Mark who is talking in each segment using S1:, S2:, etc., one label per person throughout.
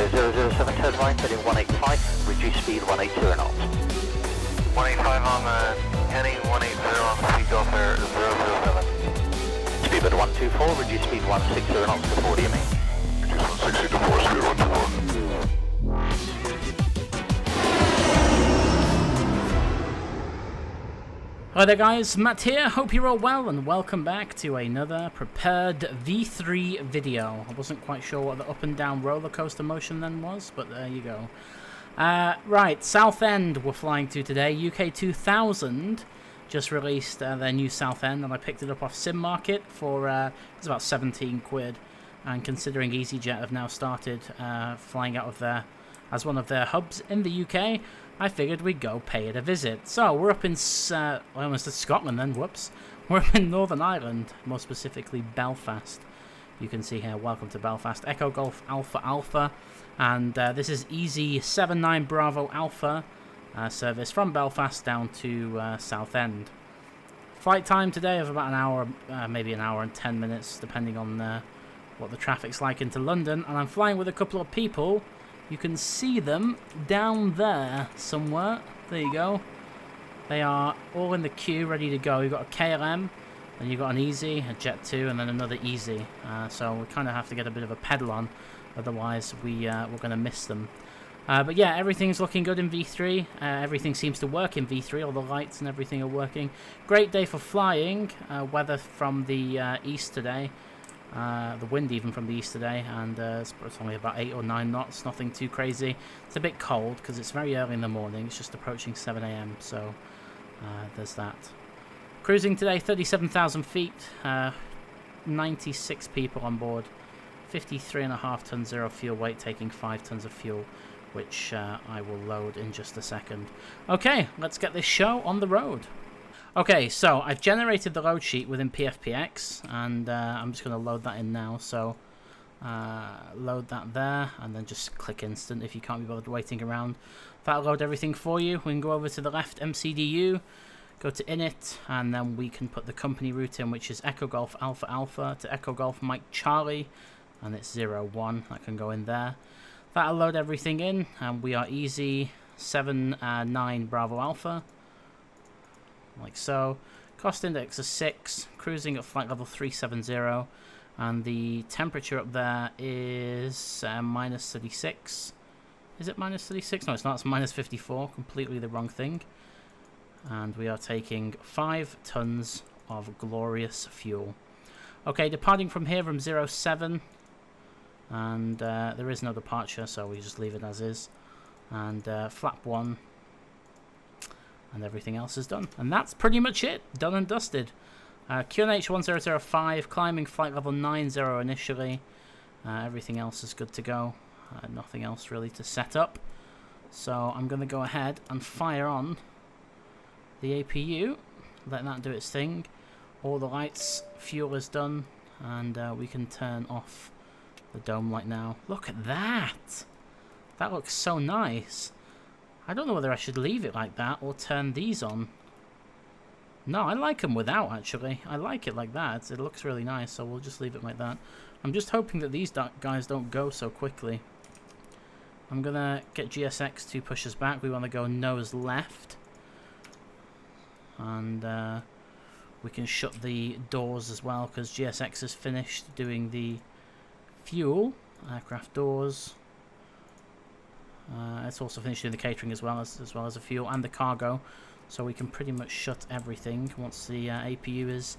S1: 007 turn right, heading 185, reduce speed 180 knots.
S2: 185 on the heading, 180 on the Takeoff Air 007.
S1: Speedbird 124, reduce speed 160 knots to 40 me.
S2: Reduce 160 to 4, speed 124.
S3: Hi there guys, Matt here, hope you're all well and welcome back to another prepared V3 video. I wasn't quite sure what the up and down roller coaster motion then was, but there you go. Right, Southend we're flying to today. UK2000 just released their new Southend and I picked it up off Sim Market for it's about 17 quid. And considering EasyJet have now started flying out of there as one of their hubs in the UK, I figured we'd go pay it a visit. So we're up in, I almost said Scotland then, whoops. We're up in Northern Ireland, more specifically Belfast. You can see here, welcome to Belfast, Echo Golf Alpha Alpha. And this is EZY79BA Alpha service from Belfast down to Southend. Flight time today of about an hour, maybe an hour and 10 minutes, depending on what the traffic's like into London. And I'm flying with a couple of people. You can see them down there somewhere. There you go. They are all in the queue, ready to go. You've got a KLM, then you've got an EZY, a Jet 2, and then another EZY. So we kind of have to get a bit of a pedal on, otherwise we're going to miss them. But yeah, everything's looking good in V3. Everything seems to work in V3. All the lights and everything are working. Great day for flying. Weather from the east today. The wind even from the east today, and it's only about 8 or 9 knots, nothing too crazy. It's a bit cold because it's very early in the morning, it's just approaching 7 AM, so there's that. Cruising today, 37,000 feet, 96 people on board, 53.5 tons zero fuel weight, taking 5 tons of fuel, which I will load in just a second. Okay, let's get this show on the road. Okay, so I've generated the load sheet within PFPX, and I'm just going to load that in now. So load that there, and then just click instant if you can't be bothered waiting around. That'll load everything for you. We can go over to the left MCDU, go to init, and then we can put the company route in, which is Echo Golf Alpha Alpha to Echo Golf Mike Charlie, and it's 01. That can go in there. That'll load everything in, and we are EZY79BA Alpha. Like so. Cost index is 6, cruising at flight level 370, and the temperature up there is minus 36. Is it minus 36? No, it's not. It's minus 54. Completely the wrong thing. And we are taking 5 tons of glorious fuel. Okay, departing from here from 07, and there is no departure, so we just leave it as is. And flap 1. And everything else is done. And that's pretty much it. Done and dusted. QNH 1005, climbing flight level 90 initially. Everything else is good to go. Nothing else really to set up. So I'm going to go ahead and fire on the APU. Let that do its thing. All the lights, fuel is done. And we can turn off the dome light now. Look at that! That looks so nice. I don't know whether I should leave it like that or turn these on. No, I like them without, actually. I like it like that. It looks really nice, so we'll just leave it like that. I'm just hoping that these guys don't go so quickly. I'm going to get GSX to push us back. We want to go nose left. And we can shut the doors as well, because GSX is finished doing the fuel. Aircraft doors. It's also finished doing the catering as well as the fuel and the cargo, so we can pretty much shut everything once the APU is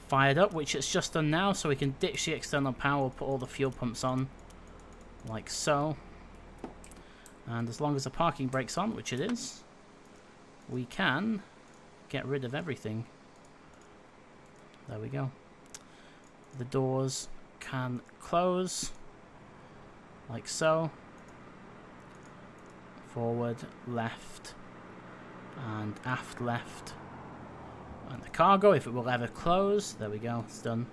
S3: fired up, which it's just done now. So we can ditch the external power, put all the fuel pumps on, like so. And as long as the parking brake's on, which it is, we can get rid of everything. There we go. The doors can close, like so. Forward, left, and aft left. And the cargo, if it will ever close, there we go, it's done.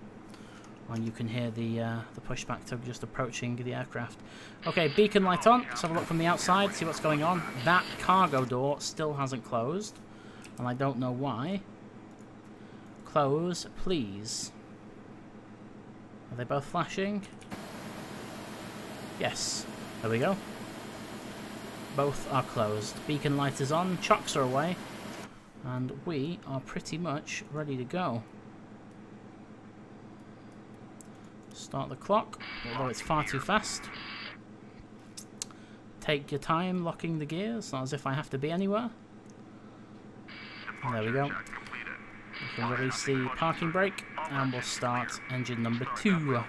S3: And you can hear the pushback tug just approaching the aircraft. Okay, beacon light on. Let's have a look from the outside, see what's going on. That cargo door still hasn't closed, and I don't know why. Close, please. Are they both flashing? Yes. There we go. Both are closed. Beacon light is on, chocks are away, and we are pretty much ready to go. Start the clock, although it's far too fast. Take your time locking the gears, not as if I have to be anywhere. There we go. We can release the parking brake, and we'll start engine number 2. A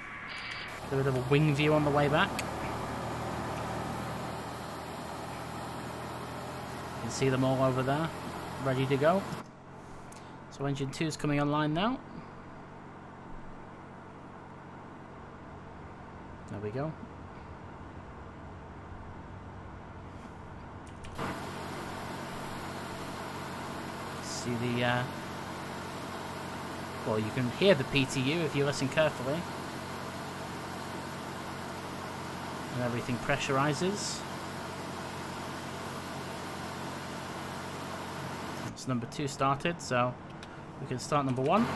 S3: bit of a wing view on the way back. You can see them all over there, ready to go. So engine 2 is coming online now. There we go. See the, well, you can hear the PTU if you listen carefully. And everything pressurizes. That's number 2 started, so we can start number 1.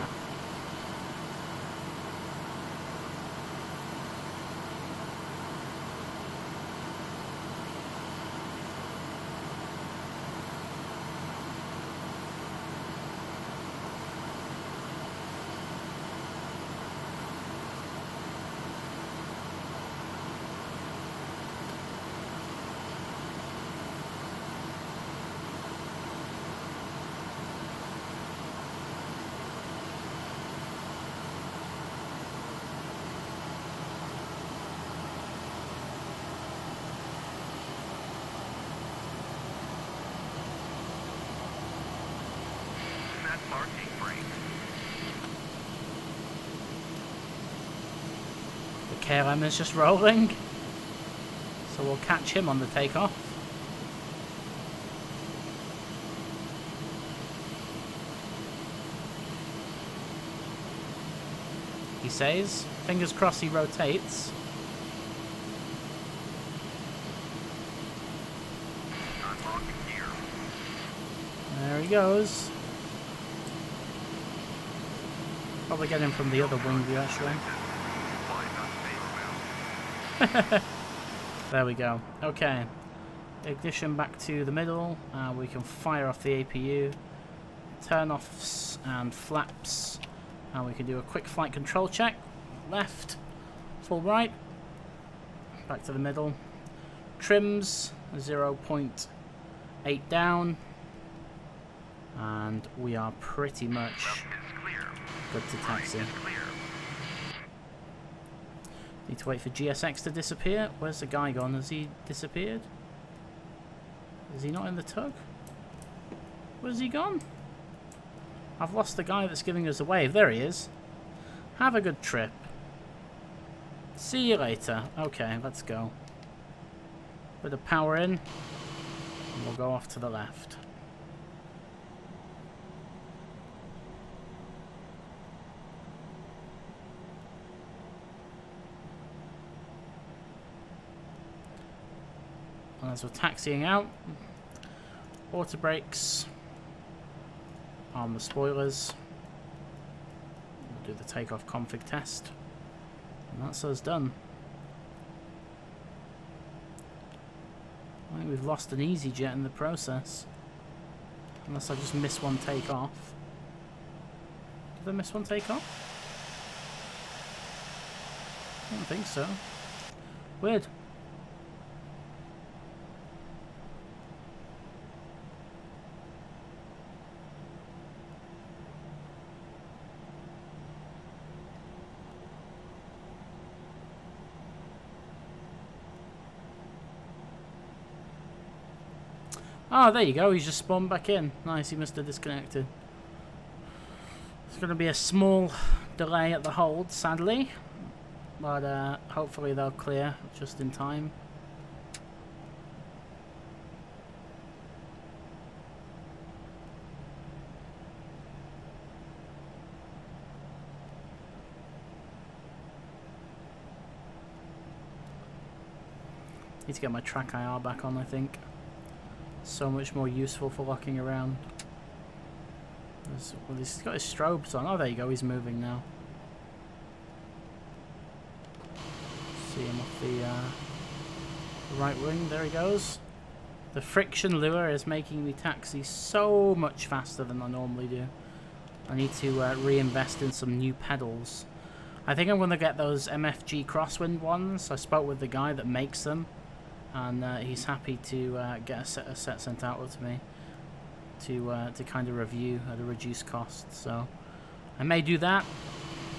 S3: The KLM is just rolling, so we'll catch him on the takeoff. He says, fingers crossed he rotates. There he goes. Probably get him from the other wing view actually. There we go. Okay. Ignition back to the middle. We can fire off the APU. Turn offs and flaps. And we can do a quick flight control check. Left. Full right. Back to the middle. Trims. 0.8 down. And we are pretty much good to taxi. Need to wait for GSX to disappear. Where's the guy gone? Has he disappeared? Is he not in the tug? Where's he gone? I've lost the guy that's giving us a wave. There he is. Have a good trip. See you later. Okay, let's go. Bit of power in. And we'll go off to the left. As we're taxiing out, auto brakes on the spoilers. We'll do the takeoff config test, and that's us done. I think we've lost an EasyJet in the process, unless I just miss one takeoff. Did I miss one takeoff? I don't think so. Weird. Oh, there you go. He's just spawned back in. Nice, he must have disconnected. It's going to be a small delay at the hold, sadly. But hopefully they'll clear just in time. Need to get my track IR back on, I think. So much more useful for locking around. Well, he's got his strobes on. Oh, there you go. He's moving now. See him off Right wing, there he goes. The friction lure is making me taxi so much faster than I normally do. I need to reinvest in some new pedals. I think I'm going to get those MFG crosswind ones. I spoke with the guy that makes them, and he's happy to get a set sent out to me to kind of review at a reduced cost. So I may do that,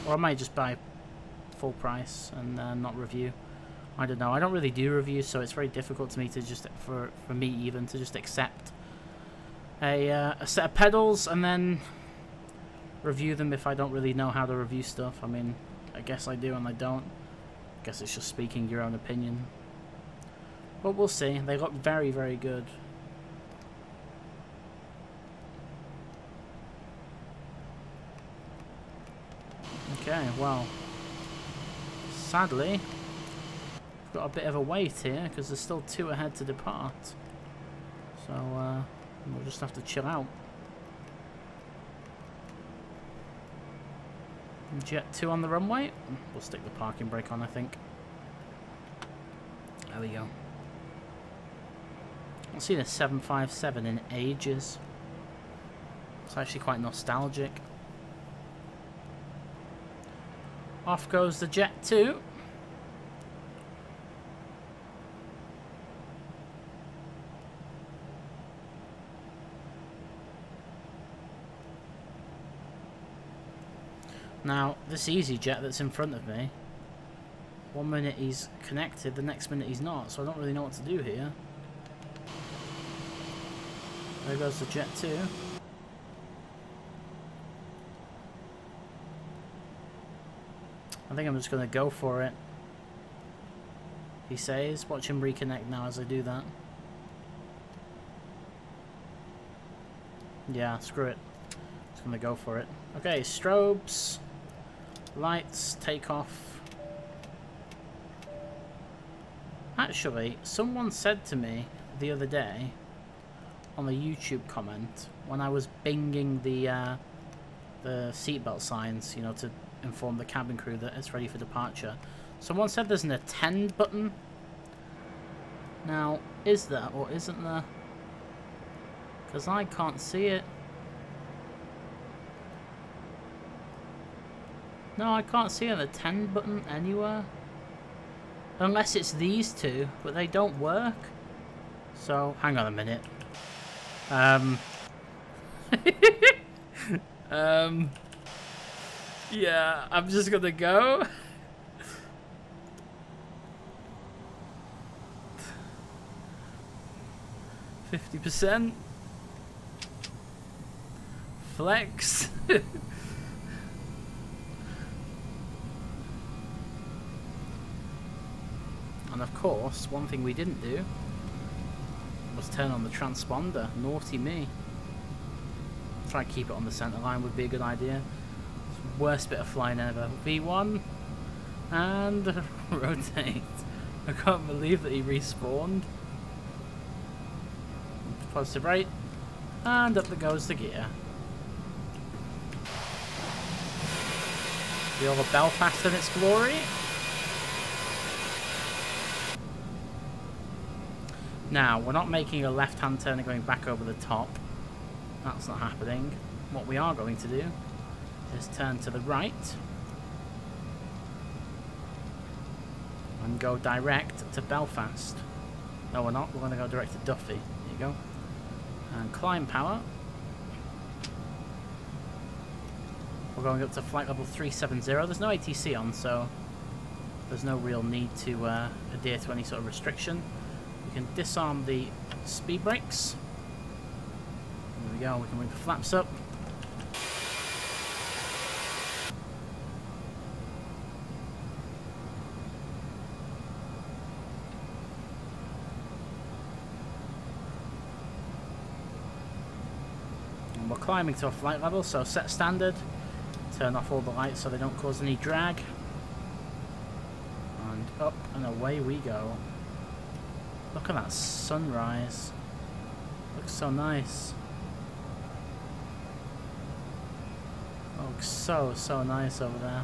S3: or I might just buy full price and not review. I don't know. I don't really do reviews, so it's very difficult to me to just for me even to just accept a set of pedals and then review them if I don't really know how to review stuff. I mean, I guess I do and I don't. I guess it's just speaking your own opinion. But we'll see. They look very, very good. Okay, well, sadly, we've got a bit of a wait here because there's still 2 ahead to depart. So we'll just have to chill out. Jet 2 on the runway. We'll stick the parking brake on, I think. There we go. I've seen a 757 in ages. It's actually quite nostalgic. Off goes the Jet 2. Now, this EasyJet that's in front of me, 1 minute he's connected, the next minute he's not, so I don't really know what to do here. There goes the Jet 2. I think I'm just going to go for it. He says, watch him reconnect now as I do that. Yeah, screw it. Just going to go for it. Okay, strobes. Lights, takeoff. Actually, someone said to me the other day on a YouTube comment when I was binging the seatbelt signs, you know, to inform the cabin crew that it's ready for departure. Someone said there's an attend button. Now, is there or isn't there? Because I can't see it. No, I can't see an attend button anywhere. Unless it's these two, but they don't work. So, hang on a minute. Yeah, I'm just gonna go. %. Flex. And of course, one thing we didn't do was turn on the transponder. Naughty me. Try and keep it on the centre line would be a good idea. Worst bit of flying ever. V1 and rotate. I can't believe that he respawned. Positive right, and up there goes the gear. The old Belfast in its glory. Now, we're not making a left-hand turn and going back over the top. That's not happening. What we are going to do is turn to the right and go direct to Belfast. No, we're not. We're going to go direct to Duffy. There you go. And climb power. We're going up to flight level 370. There's no ATC on, so there's no real need to adhere to any sort of restriction. We can disarm the speed brakes. There we go. We can bring the flaps up. And we're climbing to a flight level, so set standard. Turn off all the lights so they don't cause any drag. And up and away we go. Look at that sunrise. Looks so nice. Looks so nice over there.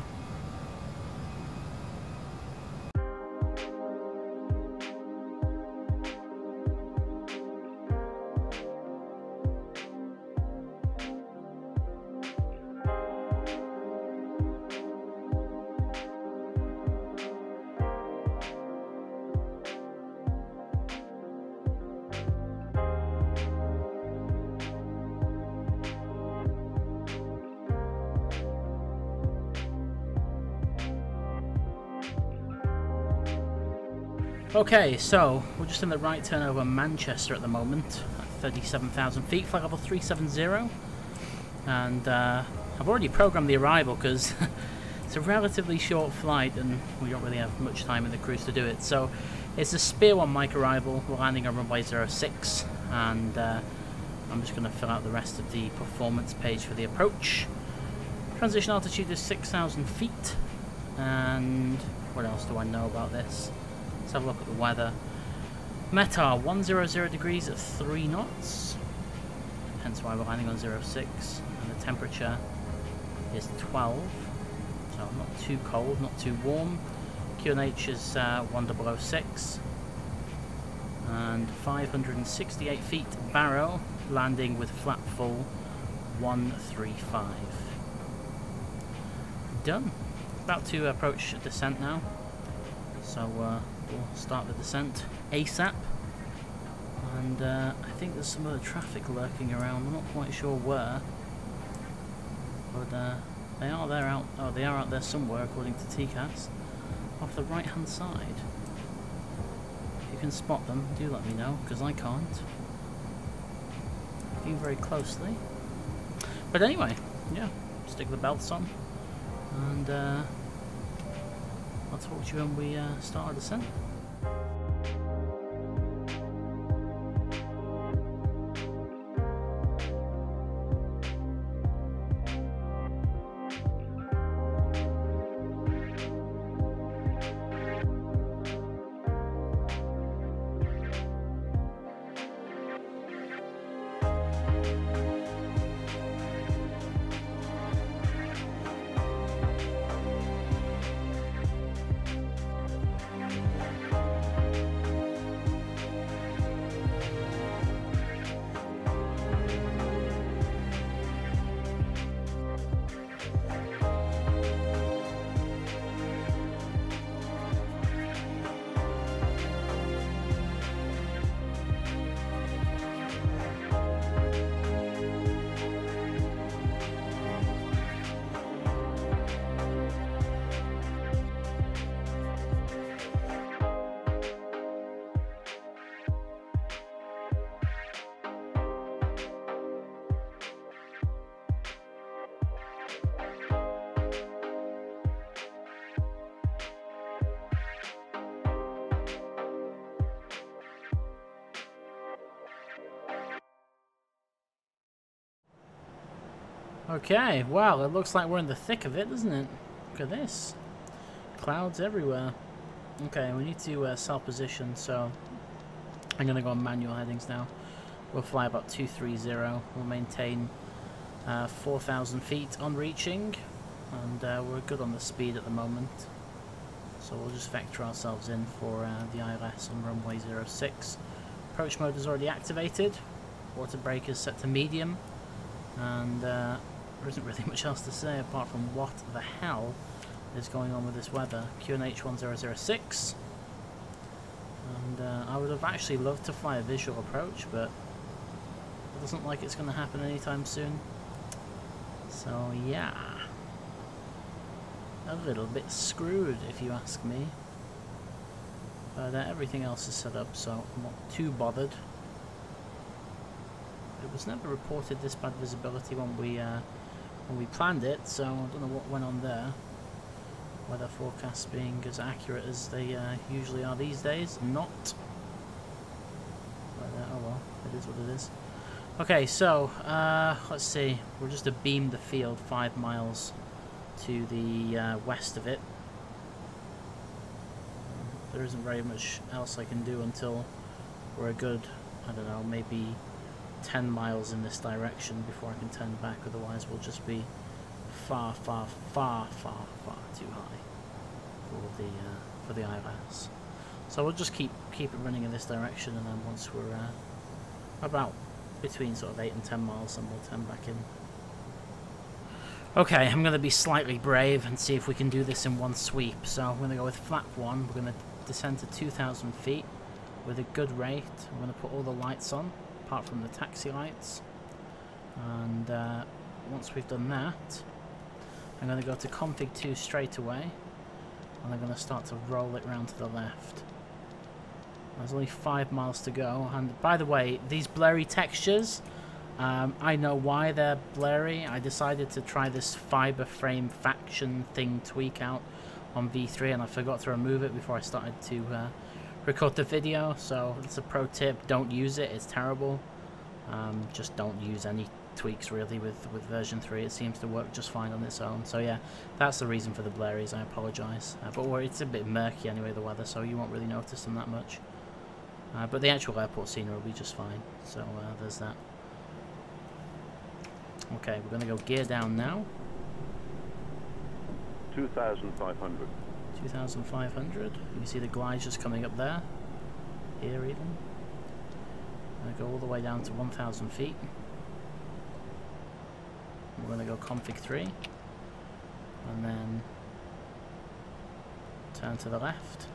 S3: Okay, so we're just in the right turn over Manchester at the moment, at 37,000 feet, flight level 370, and I've already programmed the arrival because it's a relatively short flight and we don't really have much time in the cruise to do it. So it's a Spear 1 mic arrival, we're landing on runway 06, and I'm just going to fill out the rest of the performance page for the approach. Transition altitude is 6,000 feet, and what else do I know about this? Let's have a look at the weather. METAR 100 degrees at 3 knots, hence why we're landing on 06, and the temperature is 12, so not too cold, not too warm. QNH is 1006, and 568 feet Barrow, landing with flap full 135. Done. About to approach descent now, so we'll start the descent ASAP. And I think there's some other traffic lurking around. I'm not quite sure where, but they are there out. Oh, they are out there somewhere, according to TCAS, off the right-hand side. If you can spot them, do let me know, because I can't. Looking very closely. But anyway, yeah, stick the belts on, and I'll talk to you when we start our descent. Okay, well, it looks like we're in the thick of it, doesn't it? Look at this. Clouds everywhere. Okay, we need to self-position, so I'm going to go on manual headings now. We'll fly about 230. We'll maintain 4,000 feet on reaching, and we're good on the speed at the moment. So we'll just vector ourselves in for the ILS on runway 06. Approach mode is already activated. Water brake is set to medium, and there isn't really much else to say apart from what the hell is going on with this weather. QNH 1006, and I would have actually loved to fly a visual approach, but it doesn't like it's going to happen anytime soon. So yeah, a little bit screwed if you ask me, but everything else is set up, so I'm not too bothered. It was never reported this bad visibility when we planned it, so I don't know what went on there. Weather forecasts being as accurate as they usually are these days. Not. But, oh well, it is what it is. Okay, so let's see. We're just abeam the field 5 miles to the west of it. There isn't very much else I can do until we're a good, I don't know, maybe 10 miles in this direction before I can turn back. Otherwise we'll just be far too high for the ILS. So we'll just keep it running in this direction, and then once we're about between sort of 8 and 10 miles, then we'll turn back in. Okay, I'm going to be slightly brave and see if we can do this in one sweep. So I'm going to go with flap 1. We're going to descend to 2,000 feet with a good rate. I'm going to put all the lights on, apart from the taxi lights, and once we've done that, I'm going to go to config 2 straight away, and I'm going to start to roll it round to the left. There's only 5 miles to go. And by the way, these blurry textures, I know why they're blurry. I decided to try this fiber frame faction thing tweak out on V3, and I forgot to remove it before I started to record the video. So it's a pro tip: don't use it. It's terrible. Just don't use any tweaks really with version 3. It seems to work just fine on its own. So yeah, that's the reason for the blurries. I apologize, but it's a bit murky anyway, the weather, so you won't really notice them that much. But the actual airport scenery will be just fine. So there's that. Okay, we're going to go gear down now.
S4: 2,500.
S3: 2,500. You can see the glide just coming up there. Here even. I'm going to go all the way down to 1,000 feet. We're going to go config 3. And then turn to the left.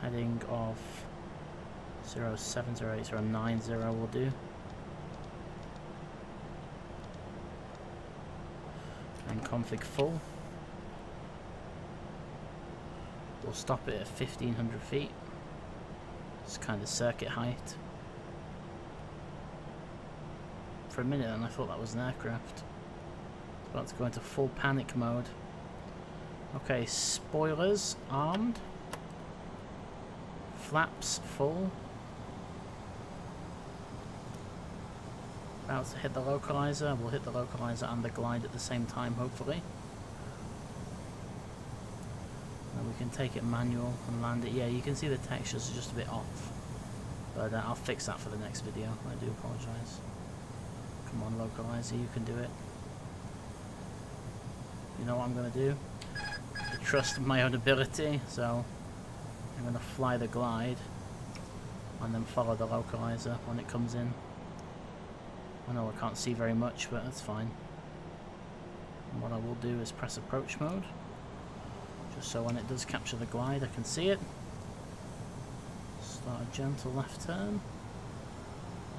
S3: Heading of 070890 will do. And config full. We'll stop it at 1,500 feet. It's kind of circuit height. For a minute then I thought that was an aircraft. It's about to go into full panic mode. Okay, spoilers armed. Flaps full. About to hit the localizer. We'll hit the localizer and the glide at the same time, hopefully. And we can take it manual and land it. Yeah, you can see the textures are just a bit off. But I'll fix that for the next video. I do apologise. Come on, localizer, you can do it. You know what I'm going to do? I trust my own ability, so I'm going to fly the glide and then follow the localizer when it comes in. I know I can't see very much, but that's fine. And what I will do is press approach mode, just so when it does capture the glide I can see it. Start a gentle left turn.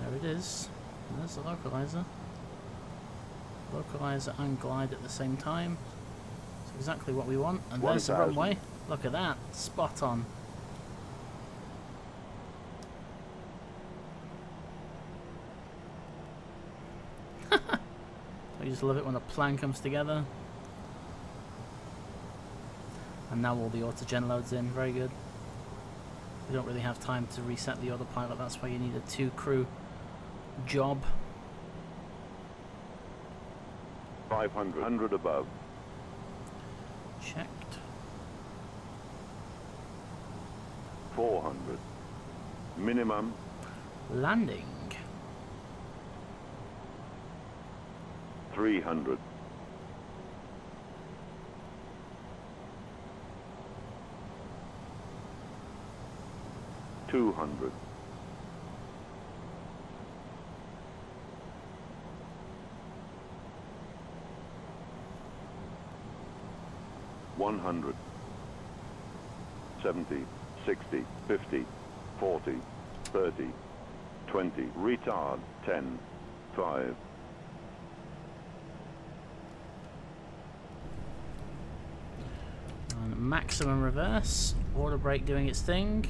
S3: There it is. There's the localizer. Localizer and glide at the same time. That's exactly what we want. And there's the runway. Look at that. Spot on. I just love it when a plan comes together. And now all the autogen loads in. Very good. We don't really have time to reset the autopilot. That's why you need a 2-crew job.
S4: 500. 100 above.
S3: Checked.
S4: 400. Minimum.
S3: Landing.
S4: 300. 200. 100. 70, 60, 50, 40, 30, 20. Retard. 10, 5.
S3: And maximum reverse. Auto brake doing its thing.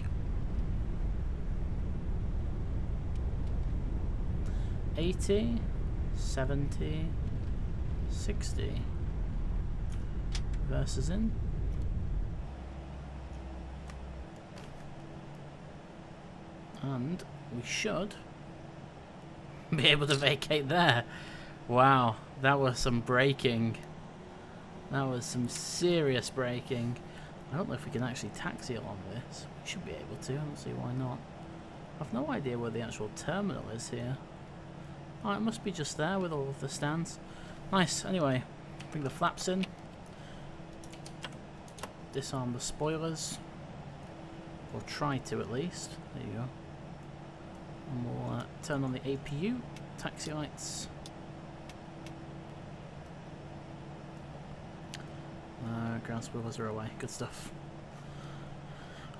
S3: 80, 70, 60. Reverse is in. And we should be able to vacate there. Wow, that was some braking. That was some serious braking. I don't know if we can actually taxi along this. We should be able to. I don't see why not. I've no idea where the actual terminal is here. Oh, it must be just there with all of the stands. Nice. Anyway, bring the flaps in. Disarm the spoilers. Or try to at least. There you go. And we'll turn on the APU. Taxi lights. Ground spoilers are away. Good stuff.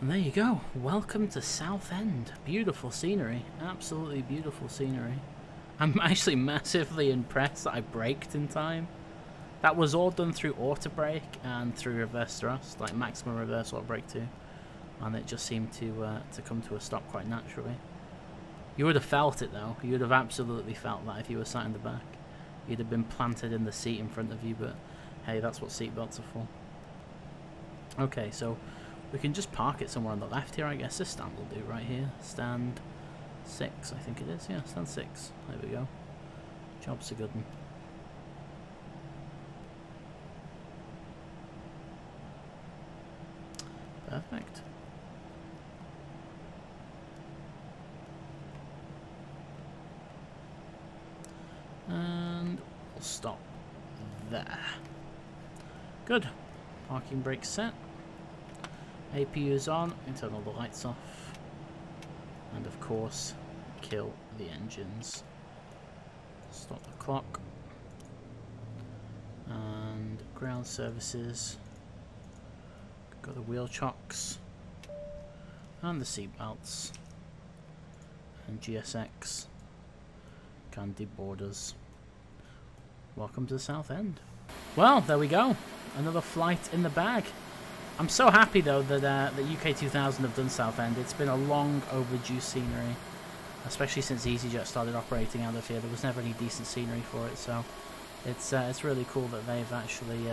S3: And there you go. Welcome to Southend. Beautiful scenery. Absolutely beautiful scenery. I'm actually massively impressed that I braked in time. That was all done through auto brake and through reverse thrust, like maximum reverse auto brake too, and it just seemed to come to a stop quite naturally. You would have felt it though. You would have absolutely felt that if you were sat in the back. You'd have been planted in the seat in front of you, but hey, that's what seatbelts are for. Okay, so we can just park it somewhere on the left here, I guess. This stand will do right here. Stand 6, I think it is. Yeah, stand 6. There we go. Job's a good one. Perfect. And we'll stop there. Good. Parking brake set. APU is on. We can turn all the lights off. And of course, kill the engines. Stop the clock. And ground services. Got the wheel chocks. And the seat belts. And GSX. Candy borders. Welcome to the Southend. Well, there we go. Another flight in the bag. I'm so happy though that the UK2000 have done Southend. It's been a long overdue scenery, especially since EasyJet started operating out of here. There was never any decent scenery for it, so it's really cool that they've actually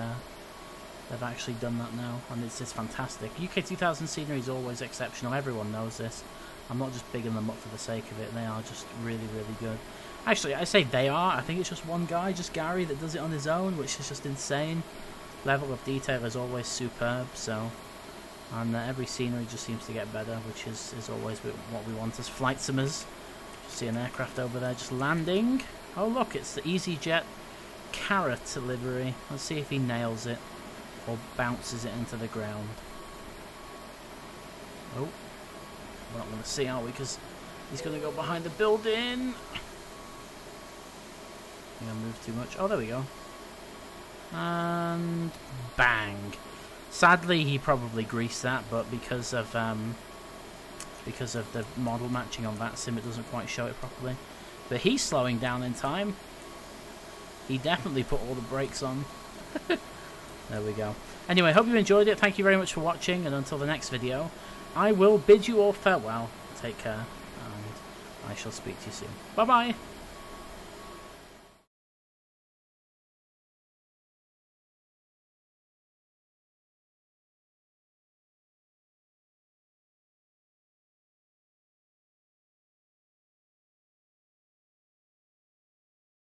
S3: done that now, and it's fantastic. UK2000 scenery is always exceptional. Everyone knows this. I'm not just bigging them up for the sake of it. They are just really, really good. Actually, I say they are. I think it's just one guy, just Gary, that does it on his own, which is just insane. Level of detail is always superb. So, and every scenery just seems to get better, which is always what we want as flight simmers. See an aircraft over there just landing. Oh look, it's the EasyJet carrot livery. Let's see if he nails it or bounces it into the ground. Oh, we're not going to see, are we? Because he's going to go behind the building. I'm going to move too much. Oh, there we go. And bang. Sadly, he probably greased that, but because of the model matching on that sim, it doesn't quite show it properly. But he's slowing down in time. He definitely put all the brakes on. There we go. Anyway, hope you enjoyed it. Thank you very much for watching, and until the next video, I will bid you all farewell. Take care, and I shall speak to you soon. Bye-bye!